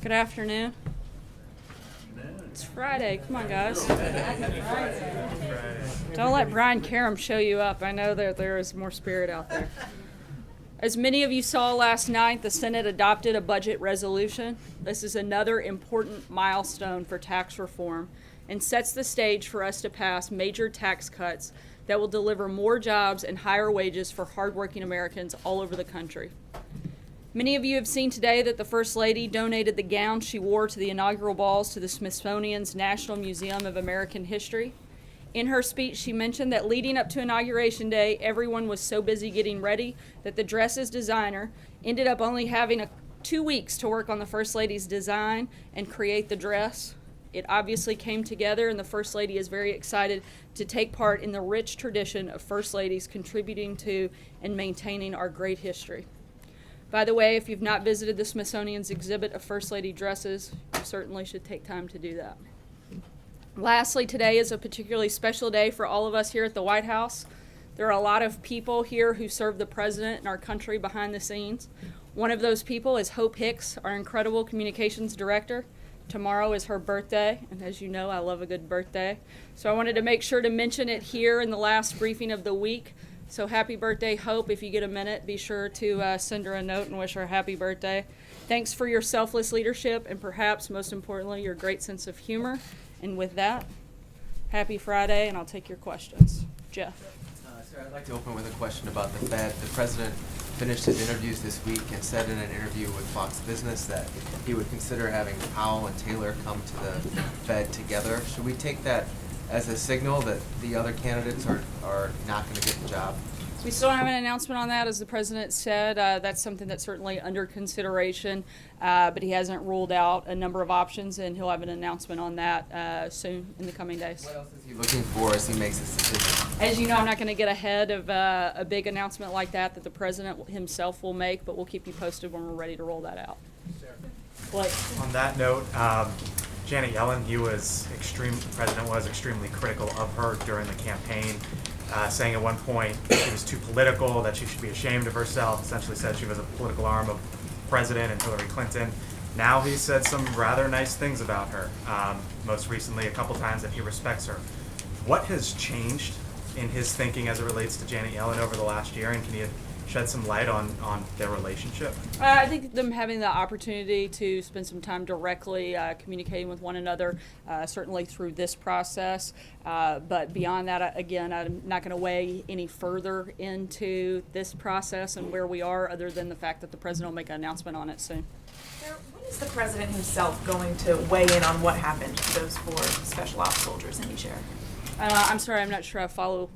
Good afternoon. It's Friday. Come on, guys. Don't let Brian Karam show you up. I know that there is more spirit out there. As many of you saw last night, the Senate adopted a budget resolution. This is another important milestone for tax reform and sets the stage for us to pass major tax cuts that will deliver more jobs and higher wages for hardworking Americans all over the country. Many of you have seen today that the First Lady donated the gown she wore to the inaugural balls to the Smithsonian's National Museum of American History. In her speech, she mentioned that leading up to Inauguration Day, everyone was so busy getting ready that the dress's designer ended up only having 2 weeks to work on the First Lady's design and create the dress. It obviously came together, and the First Lady is very excited to take part in the rich tradition of First Ladies contributing to and maintaining our great history. By the way, if you've not visited the Smithsonian's exhibit of First Lady dresses, you certainly should take time to do that. Lastly, today is a particularly special day for all of us here at the White House. There are a lot of people here who serve the president and our country behind the scenes. One of those people is Hope Hicks, our incredible communications director. Tomorrow is her birthday, and as you know, I love a good birthday. So I wanted to make sure to mention it here in the last briefing of the week. So happy birthday, Hope. If you get a minute, be sure to send her a note and wish her a happy birthday. Thanks for your selfless leadership and perhaps most importantly, your great sense of humor. And with that, happy Friday, and I'll take your questions. Jeff. Sir, I'd like to open with a question about the Fed. The president finished his interviews this week and said in an interview with Fox Business that he would consider having Powell and Taylor come to the Fed together. Should we take that as a signal that the other candidates are not going to get the job? We still don't have an announcement on that, as the president said. That's something that's certainly under consideration, but he hasn't ruled out a number of options, and he'll have an announcement on that soon in the coming days. What else is he looking for as he makes his decision? As you know, I'm not going to get ahead of a big announcement like that the president himself will make, but we'll keep you posted when we're ready to roll that out. Blake. On that note, Janet Yellen, the president was extremely critical of her during the campaign, saying at one point she was too political, that she should be ashamed of herself, essentially said she was a political arm of President and Hillary Clinton. Now he said some rather nice things about her, most recently a couple times that he respects her. What has changed in his thinking as it relates to Janet Yellen over the last year, and can you shed some light on their relationship? I think them having the opportunity to spend some time directly communicating with one another, certainly through this process. But beyond that, again, I'm not going to weigh any further into this process and where we are, other than the fact that the president will make an announcement on it soon. When is the president himself going to weigh in on what happened to those 4 special ops soldiers in Niger? I'm sorry, I'm not sure I follow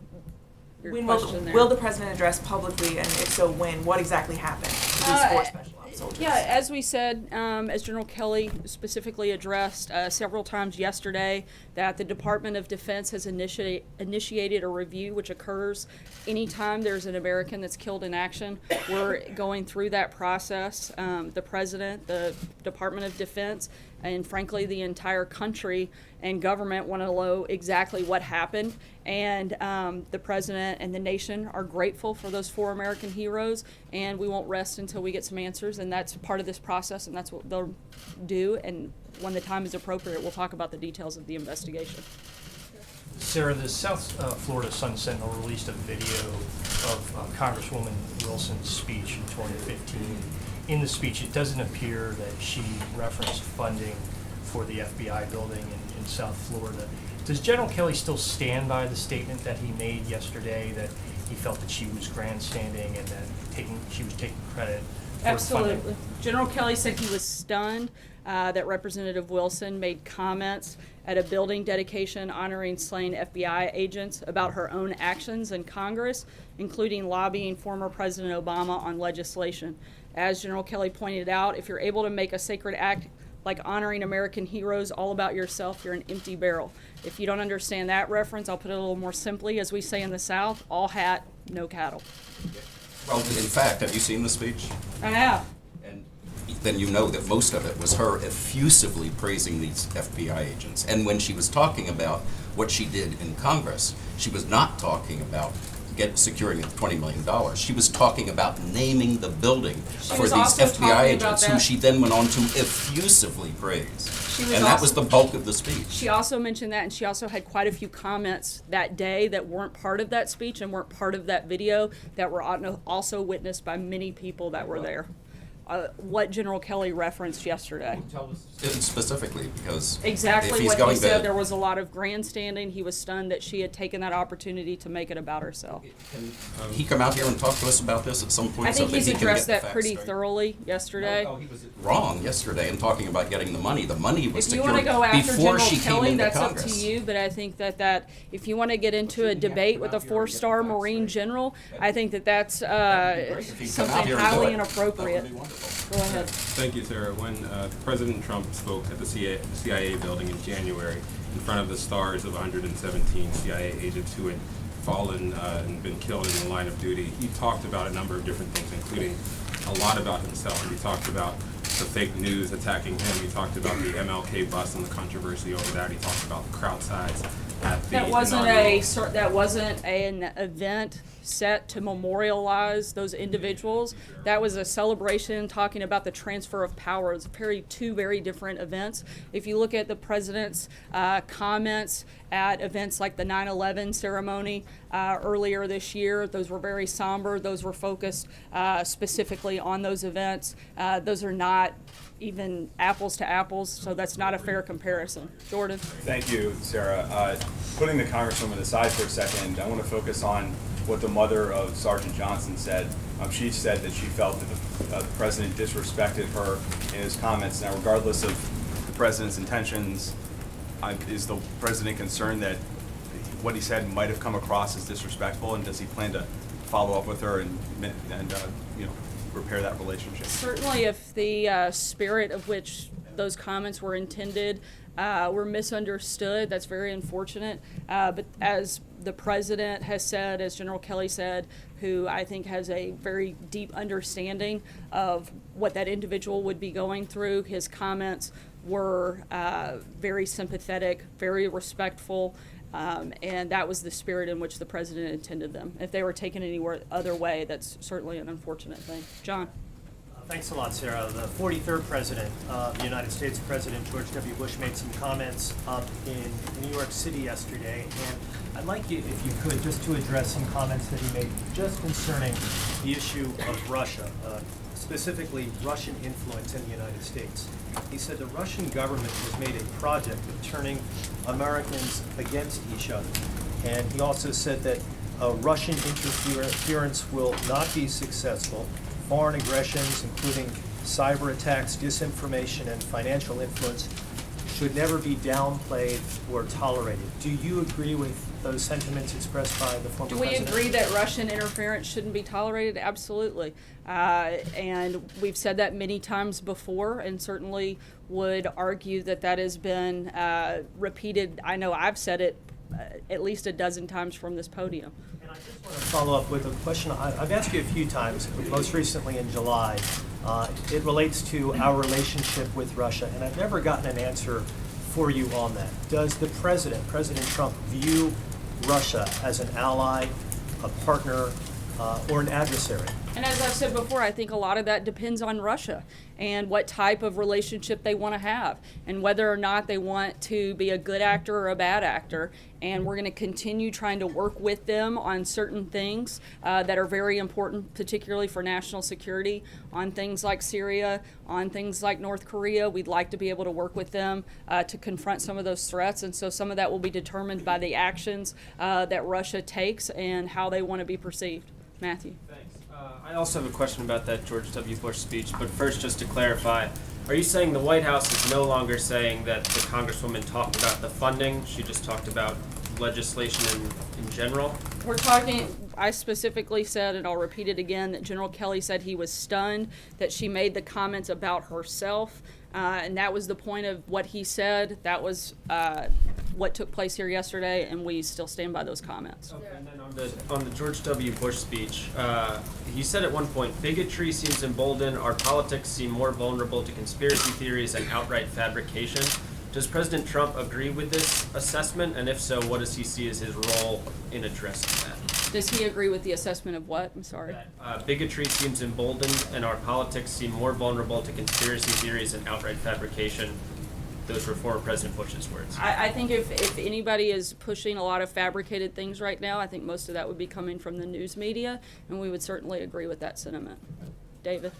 your question there. Will the president address publicly, and if so, when? What exactly happened to these 4 special ops soldiers? Yeah, as we said, as General Kelly specifically addressed several times yesterday, that the Department of Defense has initiated a review which occurs anytime there's an American that's killed in action. We're going through that process. The President, the Department of Defense, and frankly the entire country and government want to know exactly what happened. And the President and the nation are grateful for those 4 American heroes, and we won't rest until we get some answers, and that's part of this process, and that's what they'll do. And when the time is appropriate, we'll talk about the details of the investigation. Sarah, the South Florida Sun Sentinel released a video of Congresswoman Wilson's speech in 2015. In the speech, it doesn't appear that she referenced funding for the FBI building in South Florida. Does General Kelly still stand by the statement that he made yesterday, that he felt that she was grandstanding and that she was taking credit for Absolutely. funding? General Kelly said he was stunned that Representative Wilson made comments at a building dedication honoring slain FBI agents about her actions actions in Congress, including lobbying former President Obama on legislation. As General Kelly pointed out, if you're able to make a sacred act like honoring American heroes all about yourself, you're an empty barrel. If you don't understand that reference, I'll put it a little more simply. As we say in the South, all hat, no cattle. Well, in fact, have you seen the speech? I have. And then you know that most of it was her effusively praising these FBI agents. And when she was talking about what she did in Congress, she was not talking about securing the $20 million. She was talking about naming the building She for was these also FBI talking about agents, who that- she then went on to effusively praise. She was And that was also- the bulk of the speech. She also mentioned that, and she also had quite a few comments that day that weren't part of that speech and weren't part of that video that were also witnessed by many people that were there. What General Kelly referenced yesterday. Specifically, because if Exactly he's what he going said. to, There was a lot of grandstanding. He was stunned that she had taken that opportunity to make it about herself. can he come out here and talk to us about this at some point? I so think that he's he can addressed get the that facts pretty straight? thoroughly yesterday. No, he was wrong yesterday in talking about getting the money. The money was If you want to secured go after before General she came Kelly, into that's up Congress. to you. But I think that if you want to get into a debate with a 4-star Marine general, I think that's If he'd come out something here and do highly it, inappropriate. that would be wonderful. Go ahead. Thank you, Sarah. When President Trump spoke at the CIA building in January, in front of the stars of 117 CIA agents who had fallen and been killed in the line of duty, he talked about a number of different things, including a lot about himself. He talked about the fake news attacking him. He talked about the MLK bus and the controversy over that. He talked about the crowd size at the That wasn't inaugural- that wasn't an event set to memorialize those individuals. That was a celebration talking about the transfer of power. It's two very different events. If you look at the president's comments at events like the 9/11 ceremony earlier this year, those were very somber. Those were focused specifically on those events. Those are not even apples to apples, so that's not a fair comparison. Jordan? Thank you, Sarah. Putting the Congresswoman aside for a second, I want to focus on what the mother of Sergeant Johnson said. She said that she felt that the president disrespected her in his comments. Now, regardless of the president's intentions, is the president concerned that what he said might have come across as disrespectful, and does he plan to follow up with her and repair that relationship? Certainly, if the spirit of which those comments were intended were misunderstood, that's very unfortunate. But as the president has said, as General Kelly said, who I think has a very deep understanding of what that individual would be going through, his comments were very sympathetic, very respectful, and that was the spirit in which the president intended them. If they were taken any other way, that's certainly an unfortunate thing. John? Thanks a lot, Sarah. The 43rd President of the United States, President George W. Bush, made some comments up in New York City yesterday, and I'd like you, if you could, just to address some comments that he made just concerning the issue of Russia, specifically Russian influence in the United States. He said the Russian government has made a project of turning Americans against each other, and he also said that Russian interference will not be successful. Foreign aggressions, including cyber attacks, disinformation, and financial influence, should never be downplayed or tolerated. Do you agree with those sentiments expressed by the former Do we president? agree that Russian interference shouldn't be tolerated? Absolutely. And we've said that many times before, and certainly would argue that that has been repeated. I know I've said it at least a dozen times from this podium. And I just want to follow up with a question I've asked you a few times, most recently in July. It relates to our relationship with Russia, and I've never gotten an answer for you on that. Does the President Trump, view Russia as an ally, a partner, or an adversary? And as I've said before, I think a lot of that depends on Russia and what type of relationship they want to have and whether or not they want to be a good actor or a bad actor. And we're going to continue trying to work with them on certain things that are very important, particularly for national security, on things like Syria, on things like North Korea. We'd like to be able to work with them to confront some of those threats. And so some of that will be determined by the actions that Russia takes and how they want to be perceived. Matthew. Thanks. I also have a question about that George W. Bush speech, but first, just to clarify, are you saying the White House is no longer saying that the Congresswoman talked about the funding? She just talked about legislation in general? We're talking, I specifically said, and I'll repeat it again, that General Kelly said he was stunned that she made the comments about herself, and that was the point of what he said. That was what took place here yesterday, and we still stand by those comments. Okay, and then on the George W. Bush speech, he said at one point, bigotry seems emboldened, our politics seem more vulnerable to conspiracy theories and outright fabrication. Does President Trump agree with this assessment? And if so, what does he see as his role in addressing that? Does he agree with the assessment of what? I'm sorry. That bigotry seems emboldened and our politics seem more vulnerable to conspiracy theories and outright fabrication. Those were former President Bush's words. I think if anybody is pushing a lot of fabricated things right now, I think most of that would be coming from the news media, and we would certainly agree with that sentiment. David?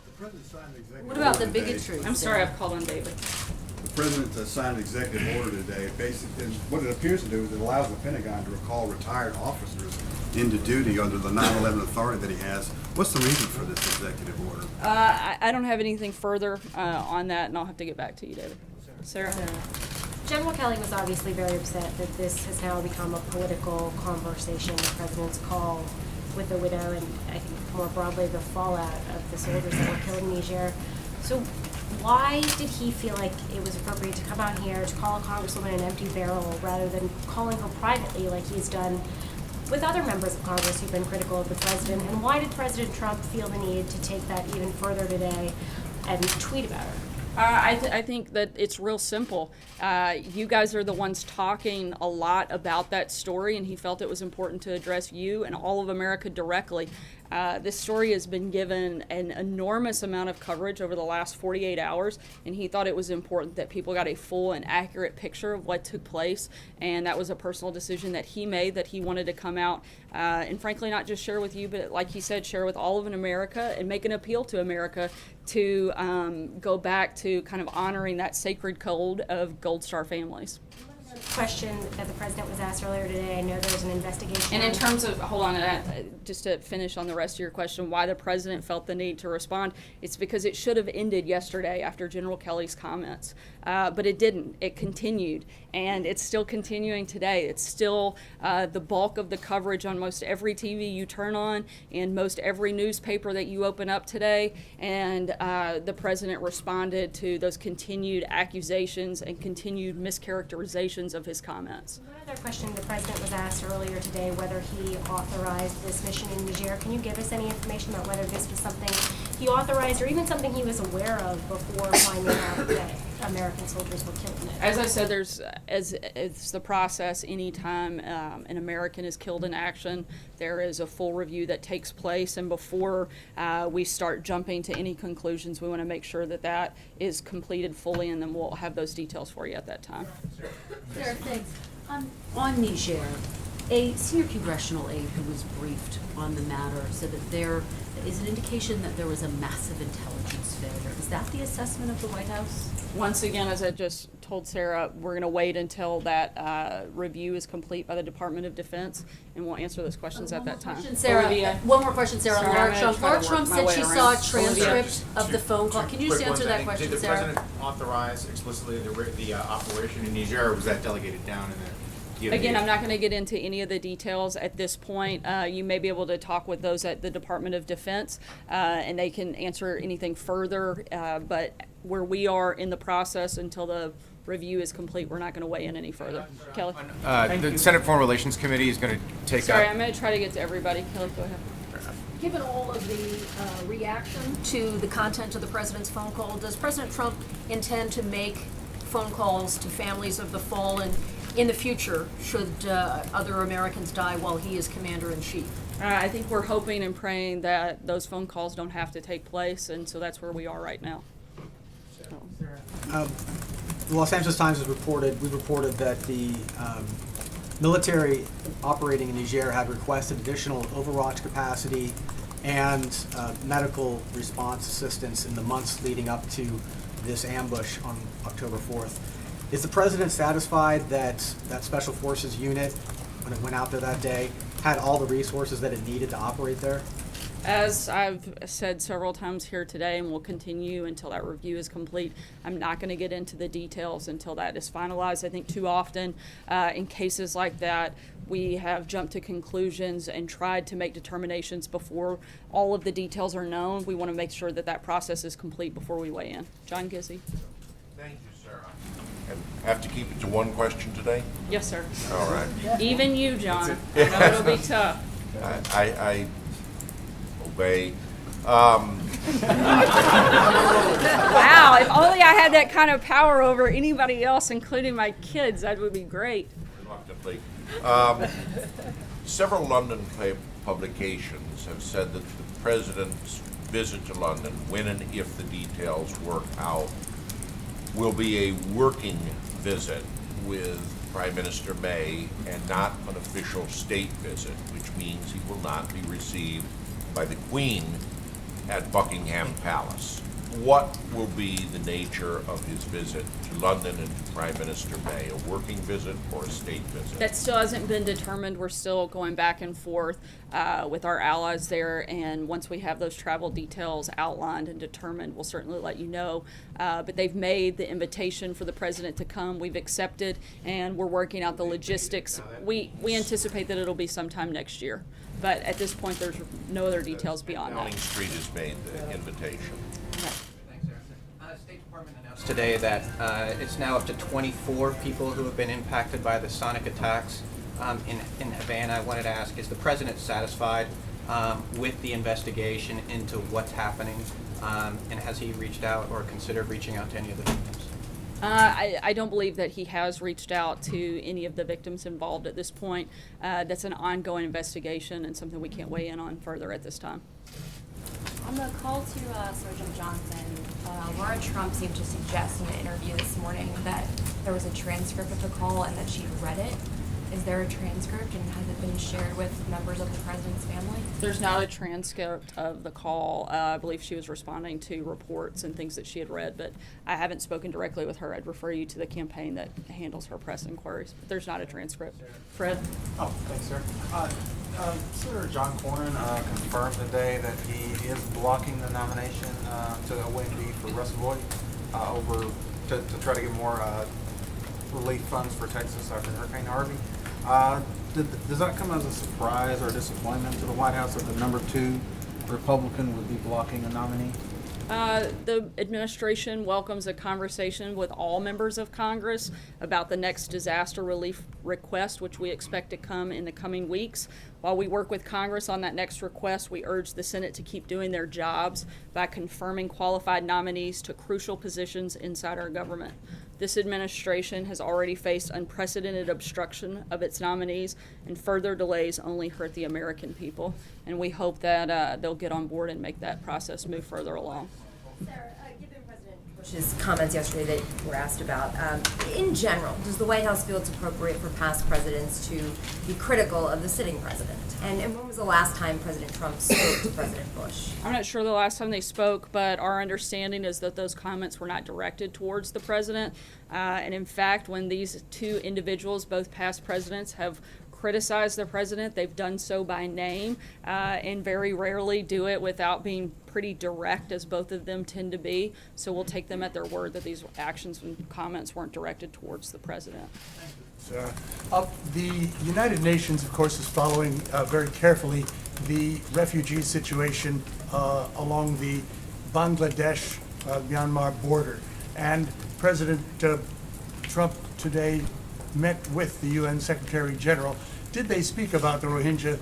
What about the bigotry? I'm sorry, I've called on David. The President signed an executive order today. Basically, what it appears to do is it allows the Pentagon to recall retired officers into duty under the 9/11 authority that he has. What's the reason for this executive order? I don't have anything further on that, and I'll have to get back to you, David. Sarah? General Kelly was obviously very upset that this has now become a political conversation, the president's call with the widow, and I think more broadly the fallout of the soldiers that were killed in Niger. So why did he feel like it was appropriate to come out here to call a congresswoman an empty barrel rather than calling her privately like he's done with other members of Congress who've been critical of the president? And why did President Trump feel the need to take that even further today and tweet about her? I think that it's real simple. You guys are the ones talking a lot about that story, and he felt it was important to address you and all of America directly. This story has been given an enormous amount of coverage over the last 48 hours, and he thought it was important that people got a full and accurate picture of what took place, and that was a personal decision that he made, that he wanted to come out and frankly not just share with you, but like he said, share with all of America and make an appeal to America to go back to kind of honoring that sacred code of Gold Star families. Question that the president was asked earlier today, I know there's an investigation. And in terms of, hold on, just to finish on the rest of your question, why the president felt the need to respond, it's because it should have ended yesterday after General Kelly's comments. But it didn't. It continued, and it's still continuing today. It's still the bulk of the coverage on most every TV you turn on and most every newspaper that you open up today, and the president responded to those continued accusations and continued mischaracterizations of his comments. One other question, the president was asked earlier today whether he authorized this mission in Niger. Can you give us any information about whether this was something he authorized or even something he was aware of before finding out that American soldiers were killed in it? As I said, there's it's the process. Anytime an American is killed in action, there is a full review that takes place, and before we start jumping to any conclusions, we want to make sure that that is completed fully, and then we'll have those details for you at that time. Sarah, thanks. On Niger, a senior congressional aide who was briefed on the matter said that there is an indication that there was a massive intelligence failure. Is that the assessment of the White House? Once again, as I just told Sarah, we're going to wait until that review is complete by the Department of Defense, and we'll answer those questions at that time. Sarah, Olivia. one more question, Sarah. Sorry, Laura I'm Trump. gonna try Laura to Trump work my said she way saw a around. transcript of the phone call. Can you just answer that question, Did the Sarah? president authorize explicitly the operation in Niger, or was that delegated down in the DoD? Again, I'm not going to get into any of the details at this point. You may be able to talk with those at the Department of Defense, and they can answer anything further. But where we are in the process until the review is complete, we're not going to weigh in any further. Kelly? The Senate Foreign Relations Committee is going to take Sorry, up... I'm going to try to get to everybody. Kelly, go ahead. Given all of the reaction to the content of the president's phone call, does President Trump intend to make phone calls to families of the fallen in the future should other Americans die while he is commander-in-chief? I think we're hoping and praying that those phone calls don't have to take place, and so that's where we are right now. The Los Angeles Times has reported, we reported that the military operating in Niger had requested additional overwatch capacity and medical response assistance in the months leading up to this ambush on October 4th. Is the president satisfied that that Special Forces unit, when it went out there that day, had all the resources that it needed to operate there? As I've said several times here today, and will continue until that review is complete, I'm not going to get into the details until that is finalized. I think too often in cases like that, we have jumped to conclusions and tried to make determinations before all of the details are known. We want to make sure that that process is complete before we weigh in. John Gizzi. Thank you, Sarah. And have to keep it to one question today? Yes, sir. All right. Even you, John. I know it'll be tough. I obey. Wow, if only I had that kind of power over anybody else, including my kids, that would be great. Reluctantly. Several London publications have said that the president's visit to London, when and if the details work out, will be a working visit with Prime Minister May and not an official state visit, which means he will not be received by the Queen at Buckingham Palace. What will be the nature of his visit to London and to Prime Minister May, a working visit or a state visit? That still hasn't been determined. We're still going back and forth with our allies there, and once we have those travel details outlined and determined, we'll certainly let you know. But they've made the invitation for the president to come. We've accepted, and we're working out the logistics. We anticipate that it'll be sometime next year, but at this point, there's no other details beyond Downing that. Street has made the invitation. State Department announced today that it's now up to 24 people who have been impacted by the sonic attacks in Havana. I wanted to ask, is the president satisfied with the investigation into what's happening? And has he reached out or considered reaching out to any of the victims? I don't believe that he has reached out to any of the victims involved at this point. That's an ongoing investigation and something we can't weigh in on further at this time. On the call to Sergeant Johnson, Laura Trump seemed to suggest in an interview this morning that there was a transcript of the call and that she'd read it. Is there a transcript, and has it been shared with members of the president's family? There's not a transcript of the call. I believe she was responding to reports and things that she had read, but I haven't spoken directly with her. I'd refer you to the campaign that handles her press inquiries. But there's not a transcript. Fred? Oh, thanks, sir. Senator John Cornyn confirmed today that he is blocking the nomination to OMB for Russ Vought to try to get more relief funds for Texas after Hurricane Harvey. Does that come as a surprise or disappointment to the White House that the number 2 Republican would be blocking a nominee? The administration welcomes a conversation with all members of Congress about the next disaster relief request, which we expect to come in the coming weeks. While we work with Congress on that next request, we urge the Senate to keep doing their jobs by confirming qualified nominees to crucial positions inside our government. This administration has already faced unprecedented obstruction of its nominees, and further delays only hurt the American people. And we hope that they'll get on board and make that process move further along. Sarah, given President Bush's comments yesterday that were asked about, in general, does the White House feel it's appropriate for past presidents to be critical of the sitting president? And when was the last time President Trump spoke to President Bush? I'm not sure the last time they spoke, but our understanding is that those comments were not directed towards the president. And in fact, when these two individuals, both past presidents, have criticized the president, they've done so by name, and very rarely do it without being pretty direct, as both of them tend to be. So we'll take them at their word that these actions and comments weren't directed towards the president. The United Nations, of course, is following very carefully the refugee situation along the Bangladesh-Myanmar border. And President Trump today met with the UN Secretary General. Did they speak about the Rohingya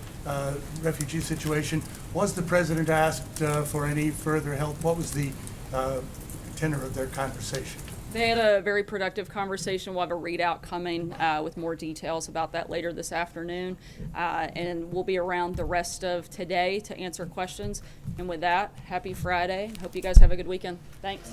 refugee situation? Was the president asked for any further help? What was the tenor of their conversation? They had a very productive conversation. We'll have a readout coming with more details about that later this afternoon. And we'll be around the rest of today to answer questions. And with that, happy Friday. Hope you guys have a good weekend. Thanks.